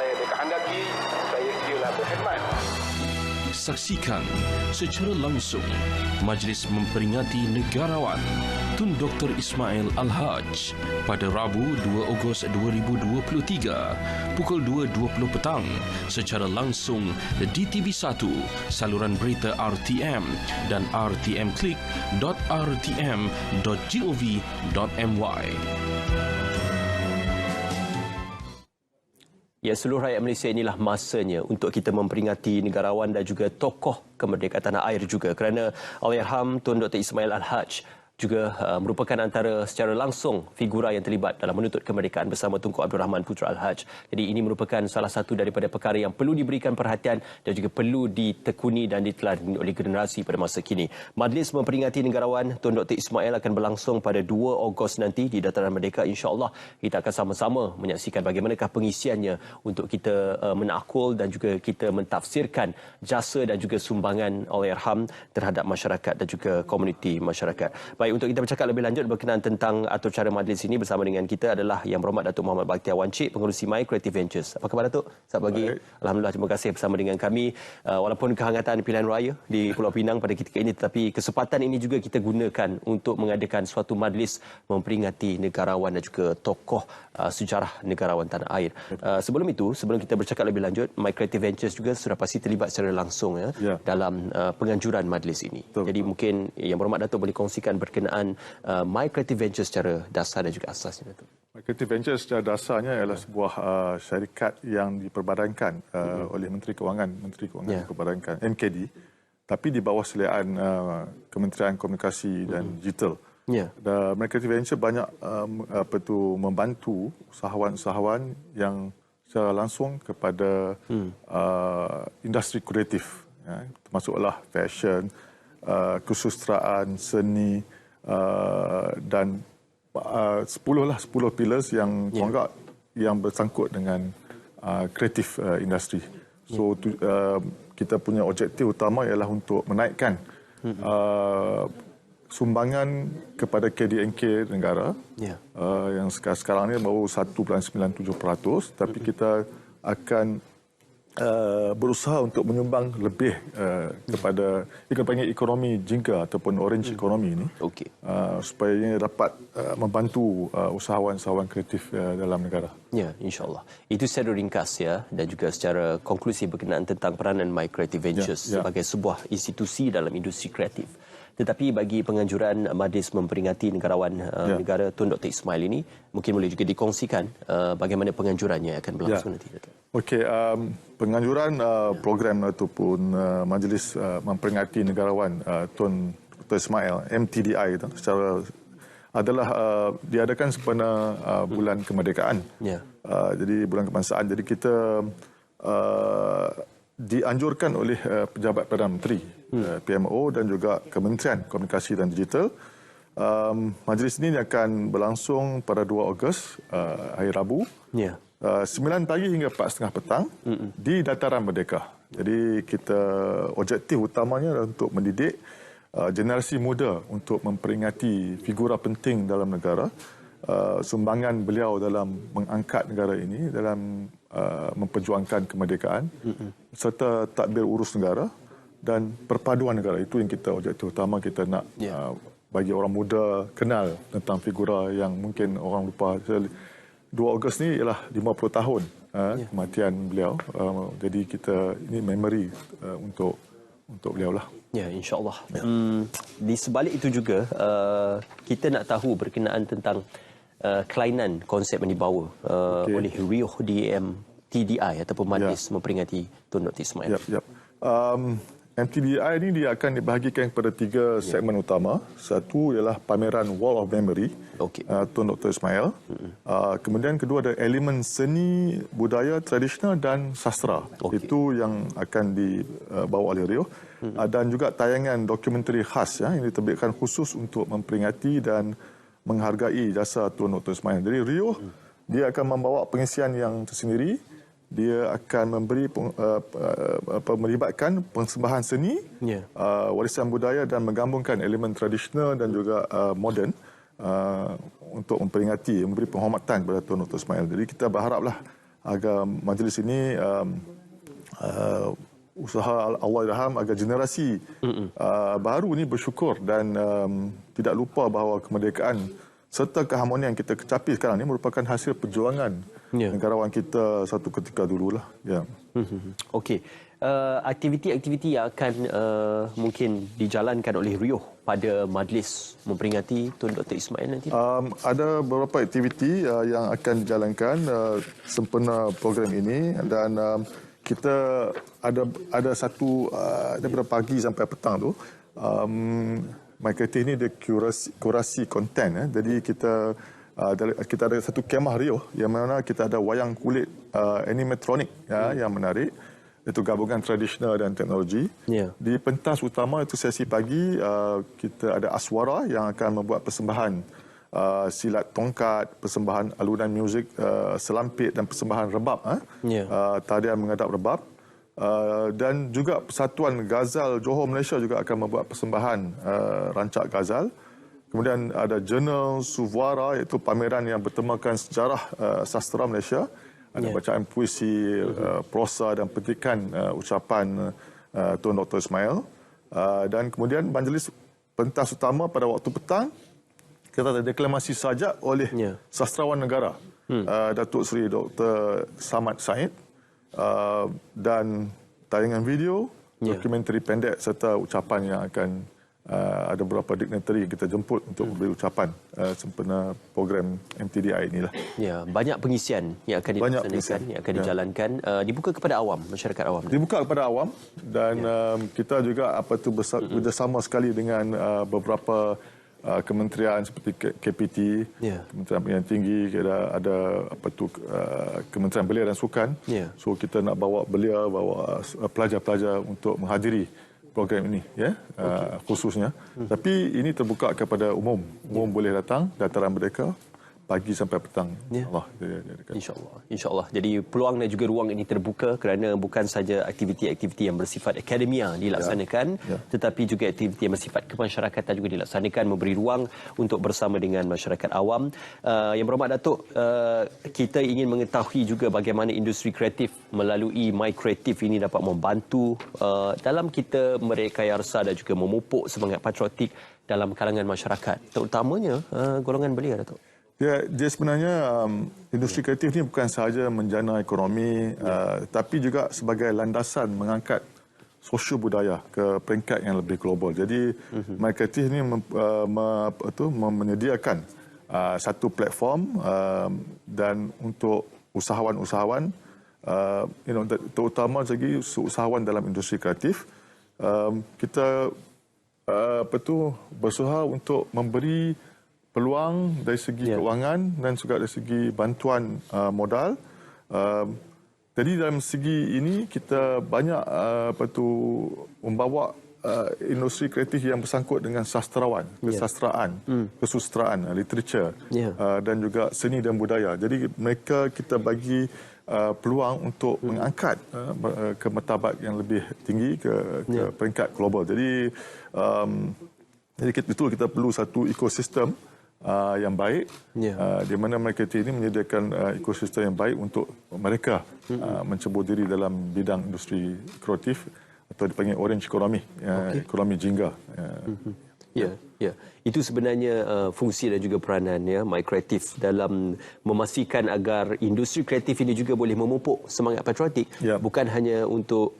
saya dikehendaki, saya silalah berkhidmat. Saksikan secara langsung Majlis Memperingati Negarawan Tun Dr. Ismail Al-Haj pada Rabu 2 Ogos 2023 pukul 2.20 petang secara langsung di TV1, saluran berita RTM dan rtmclick.rtm.gov.my. Ya, seluruh rakyat Malaysia, inilah masanya untuk kita memperingati negarawan dan juga tokoh kemerdekaan tanah air juga, kerana Allahyarham Tun Dr. Ismail Al-Haj juga merupakan antara secara langsung figura yang terlibat dalam menuntut kemerdekaan bersama Tunku Abdul Rahman Putra Al-Haj. Jadi ini merupakan salah satu daripada perkara yang perlu diberikan perhatian dan juga perlu ditekuni dan diteladani oleh generasi pada masa kini. Majlis memperingati negarawan Tun Dr. Ismail akan berlangsung pada 2 Ogos nanti di Dataran Merdeka. InsyaAllah kita akan sama-sama menyaksikan bagaimanakah pengisiannya untuk kita menakul dan juga kita mentafsirkan jasa dan juga sumbangan Allahyarham terhadap masyarakat dan juga komuniti masyarakat. Baik, untuk kita bercakap lebih lanjut berkenaan tentang atur cara majlis ini, bersama dengan kita adalah Yang Berhormat Datuk Muhammad Bakhtiar Wancik, pengerusi My Creative Ventures. Apa khabar Datuk? Selamat pagi. Alhamdulillah, terima kasih bersama dengan kami. Walaupun kehangatan pilihan raya di Pulau Pinang pada ketika ini, tetapi kesempatan ini juga kita gunakan untuk mengadakan suatu majlis memperingati negarawan dan juga tokoh sejarah negarawan tanah air. Sebelum itu, sebelum kita bercakap lebih lanjut, My Creative Ventures juga sudah pasti terlibat secara langsung dalam penganjuran majlis ini. Betul. Jadi mungkin Yang Berhormat Datuk boleh kongsikan berkenaan My Creative Ventures secara dasar dan juga asasnya, Datuk. My Creative Ventures secara dasarnya ialah sebuah syarikat yang diperbadankan oleh Menteri Kewangan diperbadankan, MKD, tapi di bawah seliaan Kementerian Komunikasi dan Digital. Dan My Creative Ventures banyak membantu usahawan-usahawan yang secara langsung kepada industri kreatif, termasuklah fashion, kesusastraan, seni, dan 10 pillars yang yang bersangkut dengan kreatif industri. So kita punya objektif utama ialah untuk menaikkan sumbangan kepada KDNK negara yang sekarang ni baru 1.97%, tapi kita akan berusaha untuk menyumbang lebih kepada ekonomi jingga ataupun orange ekonomi ini, supaya ini dapat membantu usahawan-usahawan kreatif dalam negara. Ya, insyaAllah. Itu secara ringkas dan juga secara konklusif berkenaan tentang peranan My Creative Ventures sebagai sebuah institusi dalam industri kreatif. Tetapi bagi penganjuran Majlis Memperingati Negarawan Negara Tun Dr. Ismail ini, mungkin boleh juga dikongsikan bagaimana penganjurannya akan berlangsung nanti. Okey, penganjuran program ataupun Majlis Memperingati Negarawan Tun Dr. Ismail, MTDI, secara adalah diadakan sempena bulan kemerdekaan. Jadi bulan kebangsaan. Jadi kita dianjurkan oleh Pejabat Perdana Menteri, PMO, dan juga Kementerian Komunikasi dan Digital. Majlis ini akan berlangsung pada 2 Ogos, hari Rabu, 9 pagi hingga 4.30 petang di Dataran Merdeka. Jadi kita objektif utamanya adalah untuk mendidik generasi muda untuk memperingati figura penting dalam negara, sumbangan beliau dalam mengangkat negara ini, dalam memperjuangkan kemerdekaan, serta tadbir urus negara dan perpaduan negara. Itu yang kita objektif utama, kita nak bagi orang muda kenal tentang figura yang mungkin orang lupa. 2 Ogos ni ialah 50 tahun kematian beliau. Jadi kita ini memory untuk beliau lah. Ya, insyaAllah. Di sebalik itu juga, kita nak tahu berkenaan tentang kelainan konsep yang dibawa oleh Rio DMTDI ataupun Majlis Memperingati Tun Dr. Ismail. MTDI ini dia akan dibahagikan kepada 3 segmen utama. Satu ialah pameran Wall of Memory Tun Dr. Ismail. Kemudian kedua ada elemen seni, budaya, tradisional dan sastra. Itu yang akan dibawa oleh Rio. Dan juga tayangan dokumentari khas yang diterbitkan khusus untuk memperingati dan menghargai jasa Tun Dr. Ismail. Jadi Rio dia akan membawa pengisian yang tersendiri. Dia akan melibatkan persembahan seni, warisan budaya dan menggabungkan elemen tradisional dan juga moden untuk memperingati, memberi penghormatan kepada Tun Dr. Ismail. Jadi kita berharaplah agar majlis ini usaha Allahyarham agar generasi baru ni bersyukur dan tidak lupa bahawa kemerdekaan serta keharmonian yang kita kecapi sekarang ni merupakan hasil perjuangan negarawan kita satu ketika dululah. Ya. Okey. Aktiviti-aktiviti yang akan mungkin dijalankan oleh RIUH pada majlis memperingati Tun Dr. Ismail nanti? Ada beberapa aktiviti yang akan dijalankan sempena program ini dan kita ada satu daripada pagi sampai petang tu MyKreatif ni dia kurasi konten. Jadi kita ada satu kemah RIUH yang mana kita ada wayang kulit animatronik yang menarik, iaitu gabungan tradisional dan teknologi. Di pentas utama itu sesi pagi kita ada Aswara yang akan membuat persembahan silat tongkat, persembahan alunan muzik selampit dan persembahan rebab, tarian menghadap rebab. Dan juga Persatuan Ghazal Johor Malaysia juga akan membuat persembahan rancak ghazal. Kemudian ada Jurnal Suvuara, iaitu pameran yang bertemakan sejarah sastera Malaysia. Ada bacaan puisi, prosa dan petikan ucapan Tun Dr. Ismail. Dan kemudian majlis pentas utama pada waktu petang, kita ada deklamasi sajak oleh sastrawan negara, Datuk Seri Dr. Samad Said. Dan tayangan video, dokumentari pendek serta ucapan yang akan ada beberapa dignitary yang kita jemput untuk memberi ucapan sempena program MTDI inilah. Ya, banyak pengisian yang akan dilaksanakan, yang akan dijalankan, dibuka kepada awam, masyarakat awam. Dibuka kepada awam dan kita juga bersama sekali dengan beberapa kementerian seperti KPT, Kementerian Pendidikan Tinggi, ada Kementerian Belia dan Sukan. So kita nak bawa belia, bawa pelajar-pelajar untuk menghadiri program ini, khususnya. Tapi ini terbuka kepada umum. Umum boleh datang, dataran Merdeka, pagi sampai petang. Allah, InsyaAllah. InsyaAllah. Jadi peluang dan juga ruang ini terbuka kerana bukan saja aktiviti-aktiviti yang bersifat akademia dilaksanakan, tetapi juga aktiviti yang bersifat kemasyarakatan juga dilaksanakan, memberi ruang untuk bersama dengan masyarakat awam. Yang berhormat Datuk, kita ingin mengetahui juga bagaimana industri kreatif melalui MyKreatif ini dapat membantu dalam kita merekayasa dan juga memupuk semangat patriotik dalam kalangan masyarakat, terutamanya golongan belia, Datuk. Ya, dia sebenarnya industri kreatif ni bukan sahaja menjana ekonomi, tapi juga sebagai landasan mengangkat sosial budaya ke peringkat yang lebih global. Jadi MyKreatif ni menyediakan satu platform dan untuk usahawan-usahawan, terutama segi usahawan dalam industri kreatif, kita berusaha untuk memberi peluang dari segi kewangan dan juga dari segi bantuan modal. Jadi dalam segi ini kita banyak membawa industri kreatif yang bersangkut dengan sastrawan, kesastraan, kesusastraan, literature dan juga seni dan budaya. Jadi mereka kita bagi peluang untuk mengangkat ke martabat yang lebih tinggi ke peringkat global. Jadi betul kita perlu satu ekosistem yang baik, di mana MyKreatif ini menyediakan ekosistem yang baik untuk mereka mencebur diri dalam bidang industri kreatif atau dipanggil orange economy, ekonomi jingga. Itu sebenarnya fungsi dan juga peranan MyKreatif dalam memastikan agar industri kreatif ini juga boleh memupuk semangat patriotik, bukan hanya untuk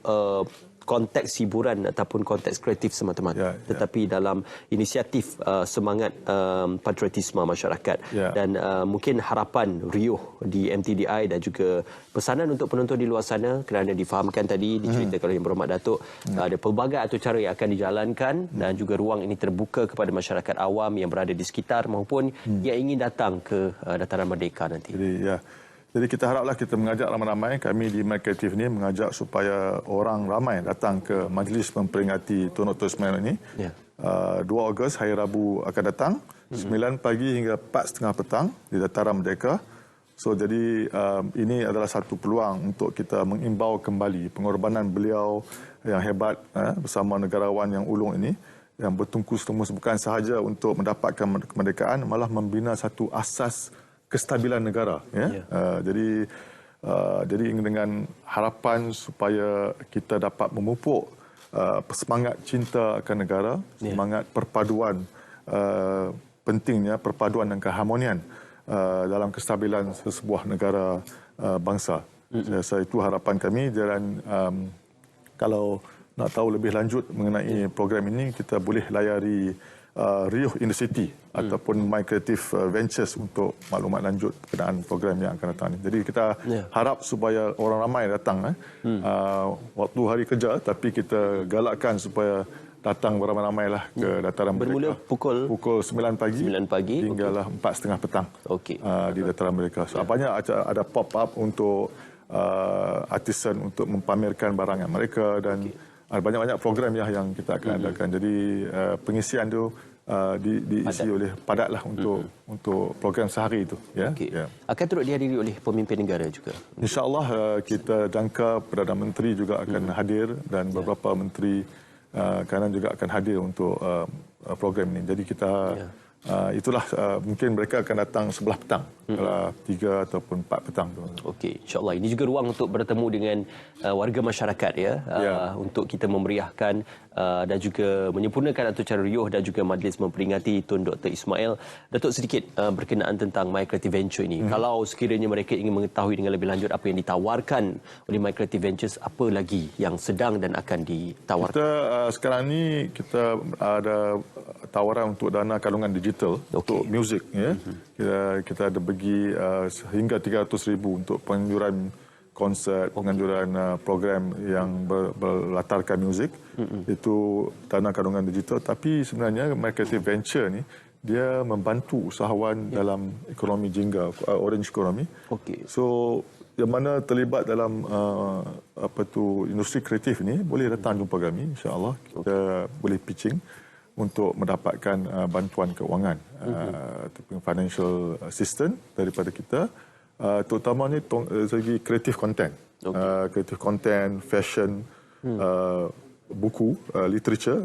konteks hiburan ataupun konteks kreatif semata-mata, tetapi dalam inisiatif semangat patriotisme masyarakat. Dan mungkin harapan RIUH di MTDI dan juga pesanan untuk penonton di luar sana, kerana difahamkan tadi, diceritakan oleh Yang Berhormat Datuk, ada pelbagai atur cara yang akan dijalankan dan juga ruang ini terbuka kepada masyarakat awam yang berada di sekitar maupun yang ingin datang ke Dataran Merdeka nanti. Jadi kita haraplah kita mengajak ramai-ramai, kami di MyKreatif ni mengajak supaya orang ramai datang ke majlis memperingati Tun Dr. Ismail ini. 2 Ogos, hari Rabu akan datang, 9 pagi hingga 4.30 petang di Dataran Merdeka. So jadi ini adalah satu peluang untuk kita mengimbau kembali pengorbanan beliau yang hebat bersama negarawan yang ulung ini, yang bertungkus lumus bukan sahaja untuk mendapatkan kemerdekaan, malah membina satu asas kestabilan negara. Jadi Jadi dengan harapan supaya kita dapat memupuk semangat cinta akan negara, semangat perpaduan, pentingnya perpaduan dan keharmonian dalam kestabilan sesebuah negara bangsa. Saya rasa itu harapan kami dan kalau nak tahu lebih lanjut mengenai program ini, kita boleh layari Rio University ataupun My Creative Ventures untuk maklumat lanjut berkenaan program yang akan datang ini. Jadi kita harap supaya orang ramai datang. Waktu hari kerja, tapi kita galakkan supaya datang beramai-ramailah ke dataran Bermula mereka. Pukul 9 pagi, 9 pagi hinggalah 4.30 petang di dataran mereka. So, banyak ada pop-up untuk artisan untuk mempamerkan barangan mereka dan banyak-banyak program yang kita akan adakan. Jadi pengisian tu diisi oleh padatlah untuk program sehari itu. Akan turut dihadiri oleh pemimpin negara juga. InsyaAllah kita jangka Perdana Menteri juga akan hadir dan beberapa menteri kanan juga akan hadir untuk program ini. Jadi kita itulah mungkin mereka akan datang sebelah petang, 3 ataupun 4 petang. Okey, insya-Allah ini juga ruang untuk bertemu dengan warga masyarakat untuk kita memeriahkan dan juga menyempurnakan acara riuh dan juga majlis memperingati Tun Dr. Ismail. Datuk, sedikit berkenaan tentang My Creative Venture ini. Kalau sekiranya mereka ingin mengetahui dengan lebih lanjut apa yang ditawarkan oleh My Creative Ventures, apa lagi yang sedang dan akan ditawarkan? Kita sekarang ni kita ada tawaran untuk dana kandungan digital untuk muzik. Kita ada bagi sehingga 300,000 untuk penganjuran konsert, penganjuran program yang berlatarkan muzik. Itu dana kandungan digital. Tapi sebenarnya My Creative Venture ni dia membantu usahawan dalam ekonomi jingga, orange economy. So yang mana terlibat dalam industri kreatif ni boleh datang jumpa kami, insya-Allah kita boleh pitching untuk mendapatkan bantuan keuangan ataupun financial assistance daripada kita, terutamanya segi creative content, creative content, fashion, buku, literature,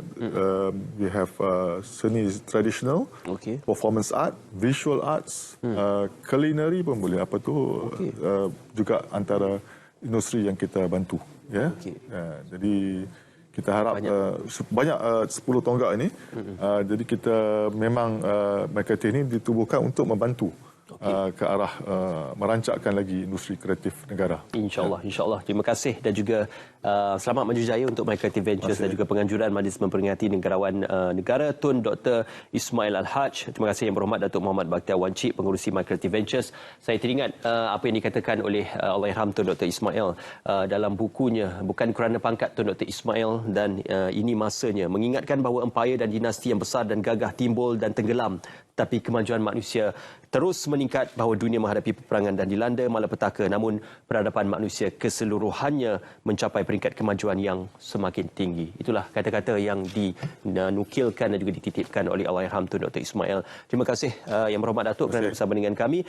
we have seni traditional, performance art, visual arts, culinary pun boleh, juga antara industri yang kita bantu. Jadi kita harap banyak 10 tonggak ini. Jadi kita memang My Creative ini ditubuhkan untuk membantu ke arah merancakkan lagi industri kreatif negara. InsyaAllah, insyaAllah. Terima kasih dan juga selamat maju jaya untuk My Creative Ventures dan juga penganjuran majlis memperingati negarawan negara Tun Dr. Ismail Al-Haj. Terima kasih Yang Berhormat Datuk Muhammad Bakhtiar Wancik, pengurusi My Creative Ventures. Saya teringat apa yang dikatakan oleh Allahyarham Tun Dr. Ismail dalam bukunya Bukan Kerana Pangkat Tun Dr. Ismail dan Ini Masanya, mengingatkan bahawa empayar dan dinasti yang besar dan gagah timbul dan tenggelam, tapi kemajuan manusia terus meningkat, bahawa dunia menghadapi peperangan dan dilanda malapetaka, namun peradaban manusia keseluruhannya mencapai peringkat kemajuan yang semakin tinggi. Itulah kata-kata yang dinukilkan dan juga dititipkan oleh Allahyarham Tun Dr. Ismail. Terima kasih Yang Berhormat Datuk kerana bersama dengan kami.